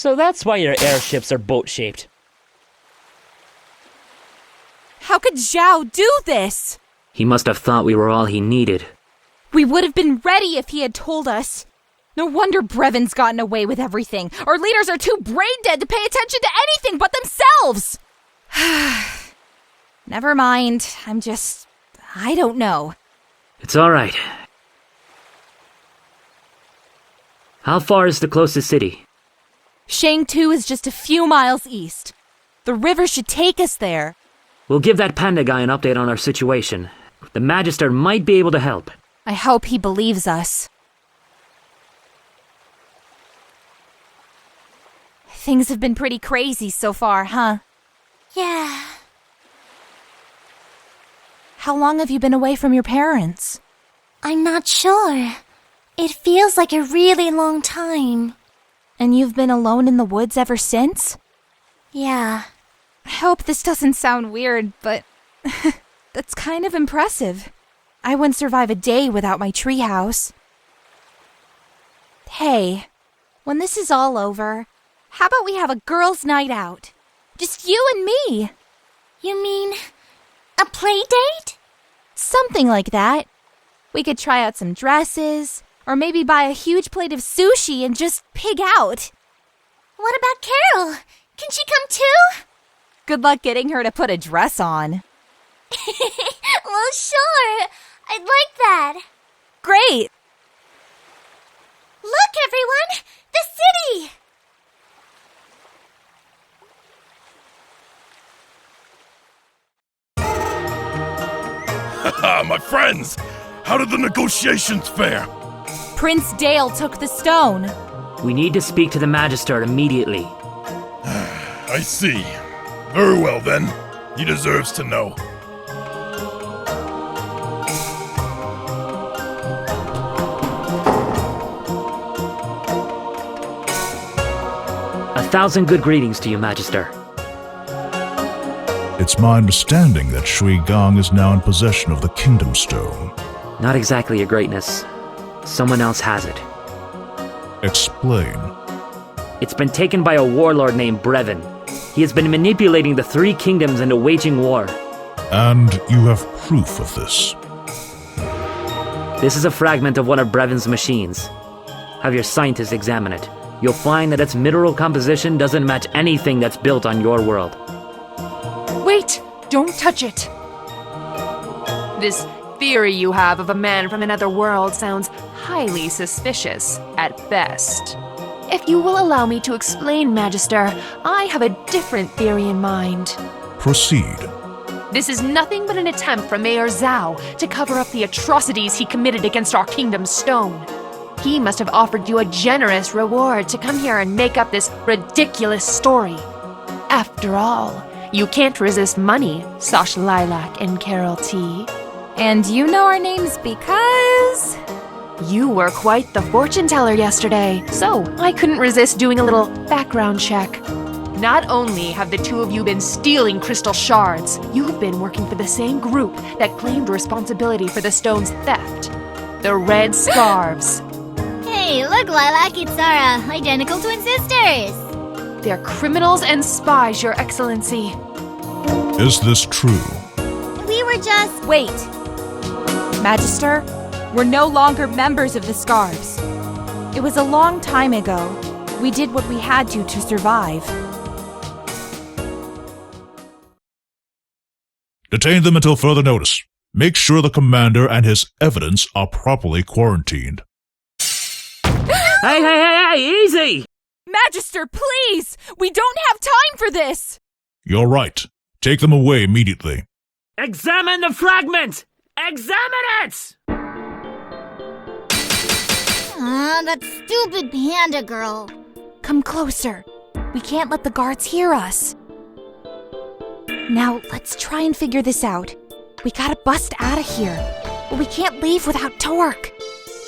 So that's why your airships are boat-shaped. How could Zhao do this? He must have thought we were all he needed. We would have been ready if he had told us. No wonder Brevin's gotten away with everything. Our leaders are too brain-dead to pay attention to anything but themselves! Never mind. I don't know. It's all right. How far is the closest city? Shangtu is just a few miles east. The river should take us there. We'll give that panda guy an update on our situation. The Magister might be able to help. I hope he believes us. Things have been pretty crazy so far, huh? Yeah. How long have you been away from your parents? I'm not sure. It feels like a really long time. And you've been alone in the woods ever since? Yeah. I hope this doesn't sound weird, but that's kind of impressive. I wouldn't survive a day without my treehouse. Hey, when this is all over, how about we have a girls' night out? Just you and me. You mean a play date? Something like that. We could try out some dresses, or maybe buy a huge plate of sushi and just pig out. What about Carol? Can she come too? Good luck getting her to put a dress on. Well, sure. I'd like that. Great! Look, everyone! The city! Haha, my friends! How did the negotiations fare? Prince Dale took the stone. We need to speak to the Magister immediately. I see. Very well, then. He deserves to know. A thousand good greetings to you, Magister. It's my understanding that Shui Gong is now in possession of the Kingdom Stone. Not exactly, Your Greatness. Someone else has it. Explain. It's been taken by a warlord named Brevin. He has been manipulating the three kingdoms into waging war. And you have proof of this? This is a fragment of one of Brevin's machines. Have your scientists examine it. You'll find that its mineral composition doesn't match anything that's built on your world. Wait! Don't touch it! This theory you have of a man from another world sounds highly suspicious, at best. If you will allow me to explain, Magister, I have a different theory in mind. Proceed. This is nothing but an attempt from Mayor Zhao to cover up the atrocities he committed against our kingdom's stone. He must have offered you a generous reward to come here and make up this ridiculous story. After all, you can't resist money, Sosh Lilac and Carol T. And you know our names because... You were quite the fortune teller yesterday, so I couldn't resist doing a little background check. Not only have the two of you been stealing crystal shards, you've been working for the same group that claimed responsibility for the stone's theft. The Red Scarves. Hey, look, Lilac, it's our identical twin sisters. They're criminals and spies, Your Excellency. Is this true? We were just... Wait. Magister, we're no longer members of the Scarves. It was a long time ago. We did what we had to survive. Detain them until further notice. Make sure the commander and his evidence are properly quarantined. Hey, easy! Magister, please! We don't have time for this! You're right. Take them away immediately. Examine the fragment! Examine it! That stupid panda girl. Come closer. We can't let the guards hear us. Now, let's try and figure this out. We gotta bust out of here. But we can't leave without Torque.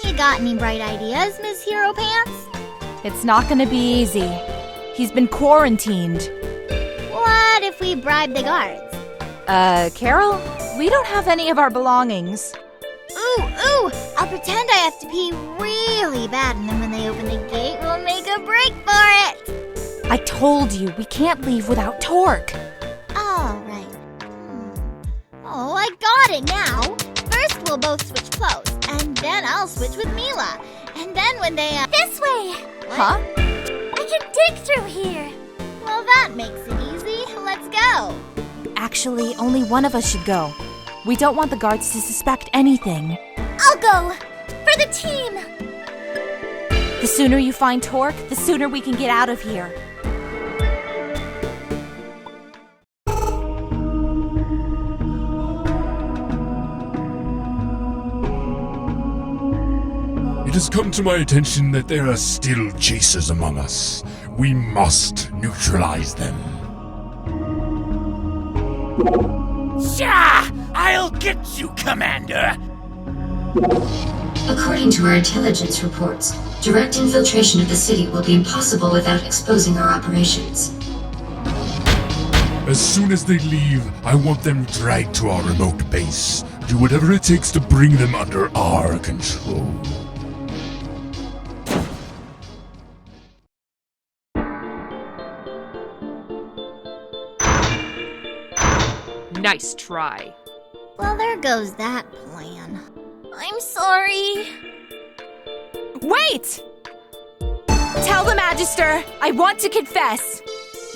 You got any bright ideas, Miss Hero Pants? It's not gonna be easy. He's been quarantined. What if we bribe the guards? Carol? We don't have any of our belongings. Ooh, I'll pretend I have to pee really bad, and then when they open the gate, we'll make a break for it. I told you, we can't leave without Torque. All right. Oh, I got it now. First, we'll both switch clothes, and then I'll switch with Mila. And then when they, This way! Huh? I can dig through here. Well, that makes it easy. Let's go. Actually, only one of us should go. We don't want the guards to suspect anything. I'll go. For the team. The sooner you find Torque, the sooner we can get out of here. It has come to my attention that there are still chasers among us. We must neutralize them. Sha! I'll get you, Commander! According to our intelligence reports, direct infiltration of the city will be impossible without exposing our operations. As soon as they leave, I want them dragged to our remote base. Do whatever it takes to bring them under our control. Nice try. Well, there goes that plan. I'm sorry. Wait! Tell the Magister, I want to confess.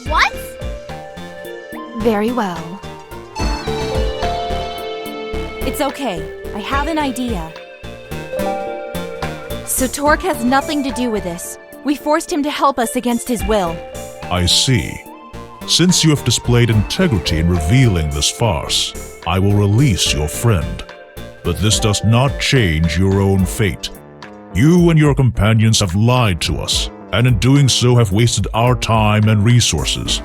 What? Very well. It's okay. I have an idea. So Torque has nothing to do with this. We forced him to help us against his will. I see. Since you have displayed integrity in revealing this farce, I will release your friend. But this does not change your own fate. You and your companions have lied to us, and in doing so have wasted our time and resources.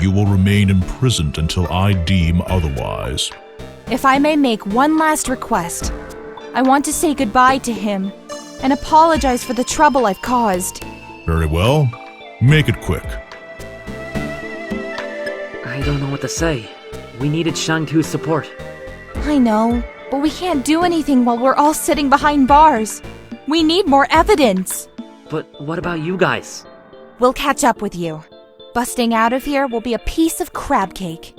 You will remain imprisoned until I deem otherwise. If I may make one last request, I want to say goodbye to him and apologize for the trouble I've caused. Very well. Make it quick. I don't know what to say. We needed Shanku's support. I know, but we can't do anything while we're all sitting behind bars. We need more evidence. But what about you guys? We'll catch up with you. Busting out of here will be a piece of crab cake.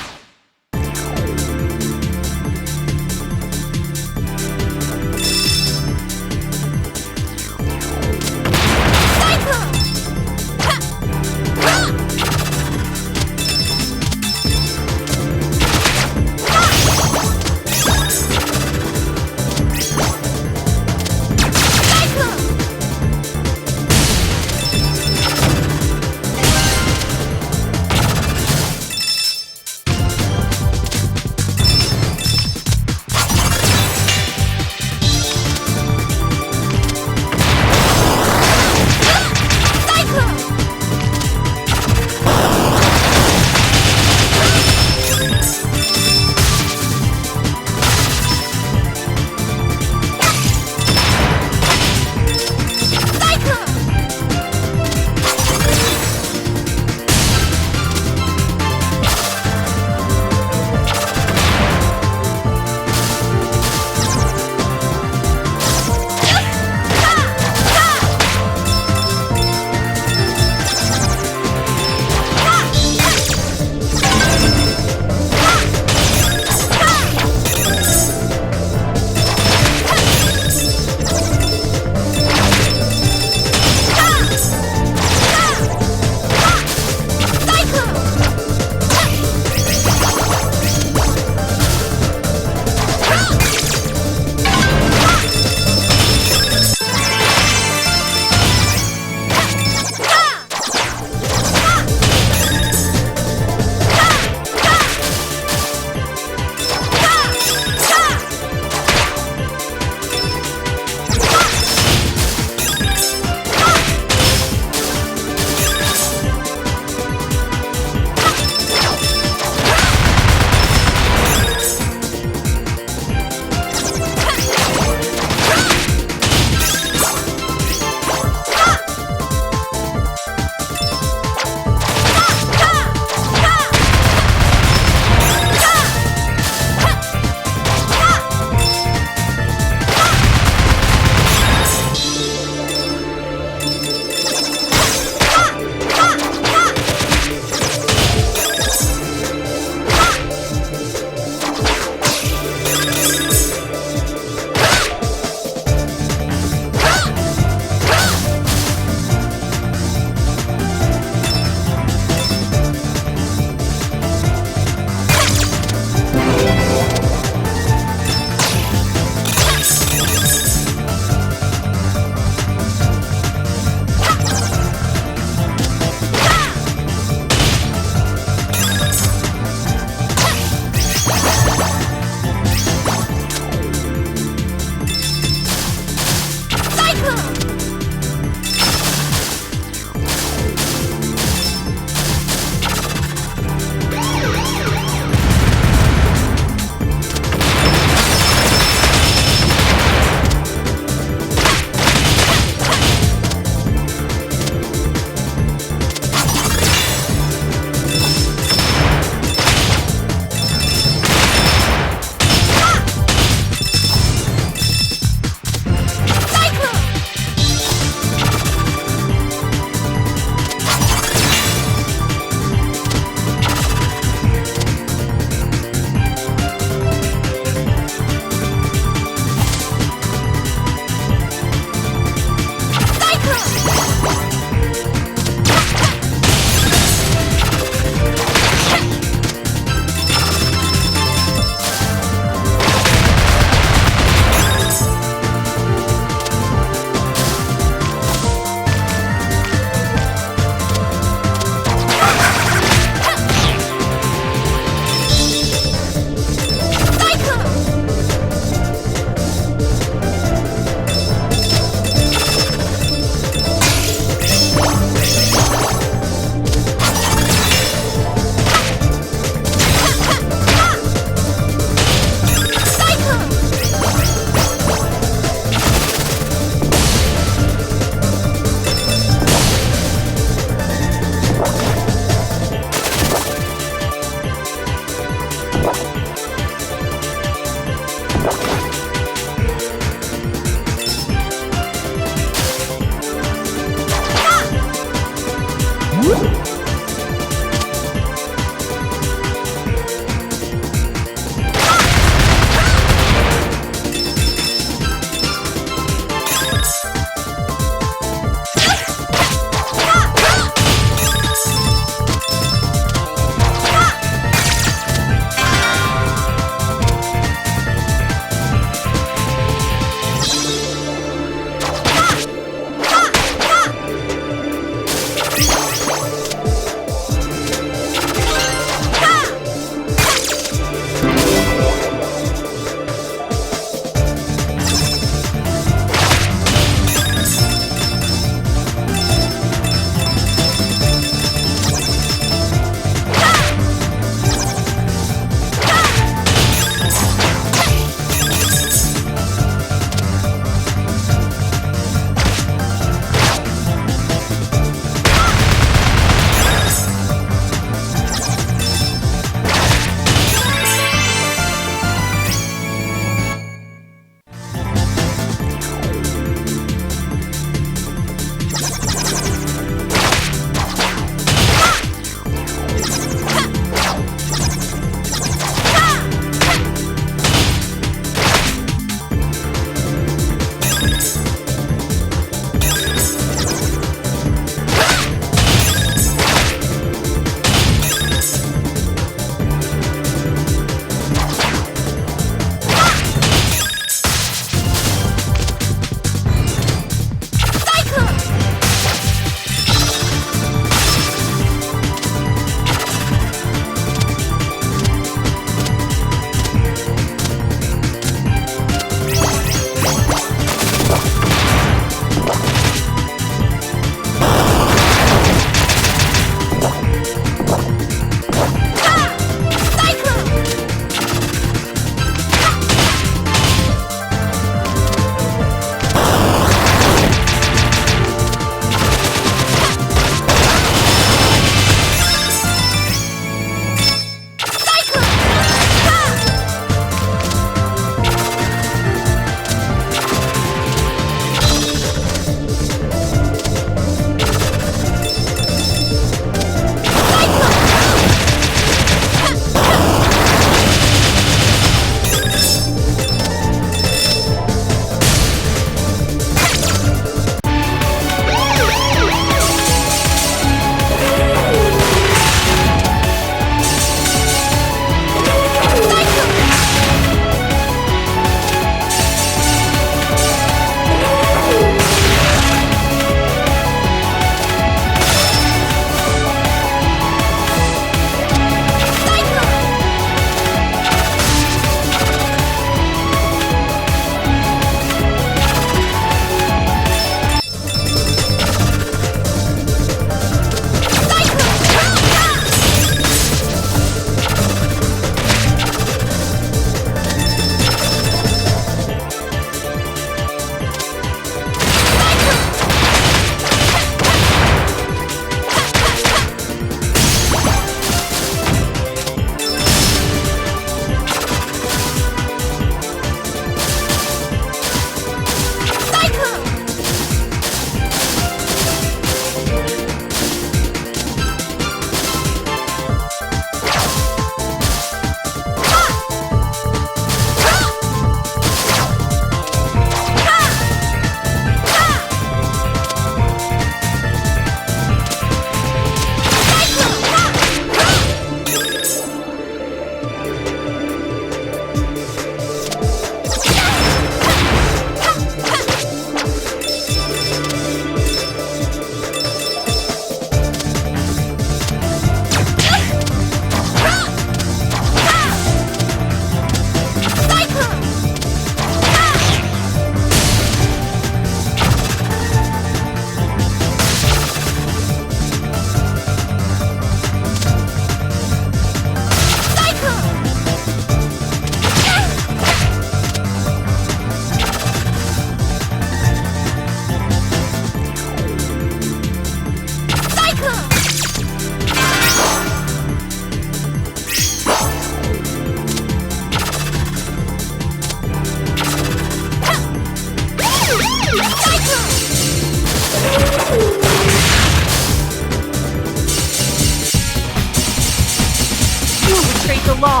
demonstrate the law.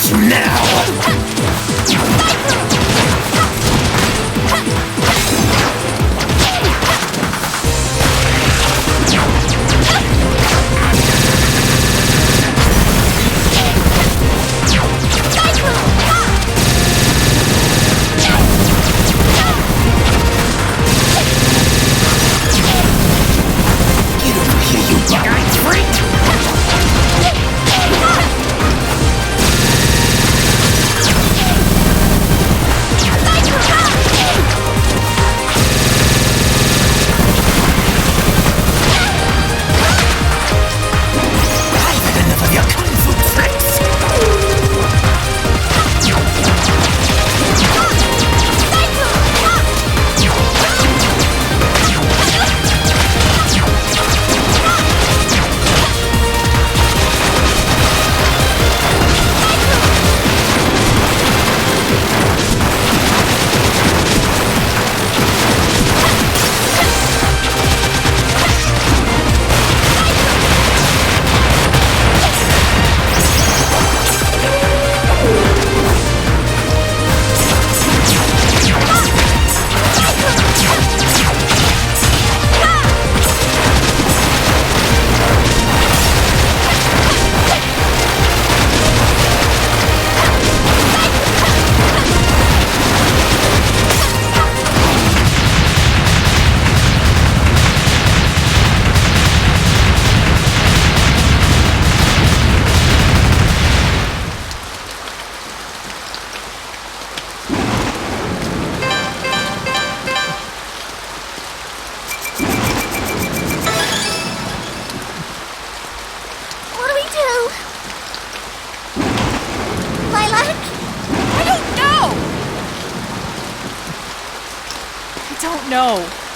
get you now! Get over here, you bug-eyed freak! What do we do? Lilac? I don't know!